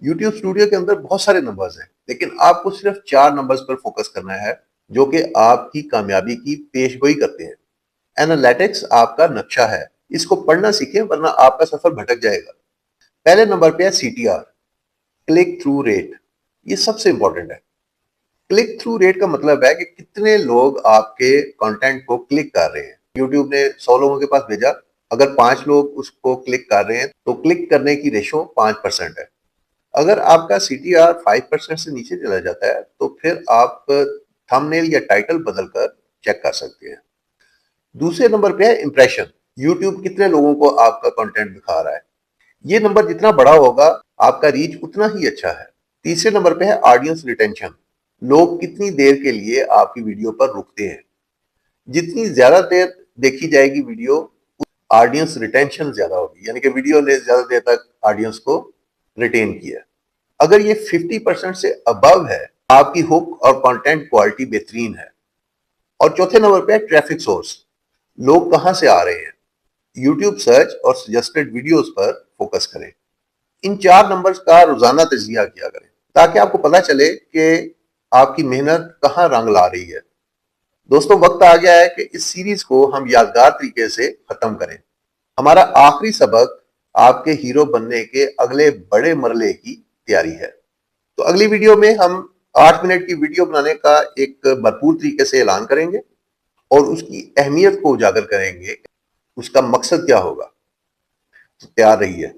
YouTube studio के अंदर बहुत सारे नंबर्स हैं, लेकिन आपको सिर्फ 4 नंबर्स पर फोकस करना है, जो कि आपकी कामयाबी की पेशगोई करते हैं। एनालिटिक्स आपका नक्शा है, इसको पढ़ना सीखें वरना आपका सफर भटक जाएगा। पहले नंबर पे है CTR, क्लिक थ्रू रेट। ये सबसे इंपॉर्टेंट है। क्लिक थ्रू रेट का मतलब है कि कितने लोग आपके कंटेंट को क्लिक कर रहे हैं। यूट्यूब ने 100 लोगों के पास भेजा, अगर 5 लोग उसको क्लिक कर रहे हैं तो क्लिक करने की रेशो 5% है। अगर आपका CTR 5% से नीचे चला जाता है तो फिर आप थंबनेल या टाइटल बदलकर चेक कर सकते हैं। दूसरे नंबर पे है इंप्रेशन। यूट्यूब कितने लोगों को आपका कंटेंट दिखा रहा है। ये नंबर जितना बड़ा होगा आपका रीच उतना ही अच्छा है। तीसरे नंबर पे है ऑडियंस रिटेंशन। लोग कितनी देर के लिए आपकी वीडियो पर रुकते हैं। जितनी ज्यादा देर देखी जाएगी वीडियो, ऑडियंस रिटेंशन ज्यादा होगी, यानी कि वीडियो ने ज्यादा देर तक ऑडियंस को रिटेन किया। अगर ये 50% से अबव है, आपकी हुक और कंटेंट क्वालिटी बेहतरीन है। और चौथे नंबर पे है ट्रैफिक सोर्स। लोग कहां से आ रहे हैं। यूट्यूब सर्च और सजेस्टेड वीडियोस पर फोकस करें। इन 4 नंबर्स का रोजाना तजिया किया करें ताकि आपको पता चले कि आपकी मेहनत कहां रंग ला रही है। दोस्तों, वक्त आ गया है कि इस सीरीज को हम यादगार तरीके से खत्म करें। हमारा आखिरी सबक आपके हीरो बनने के अगले बड़े मरले की तैयारी है। तो अगली वीडियो में हम 8 मिनट की वीडियो बनाने का एक भरपूर तरीके से ऐलान करेंगे और उसकी अहमियत को उजागर करेंगे, उसका मकसद क्या होगा। तो तैयार रहिए।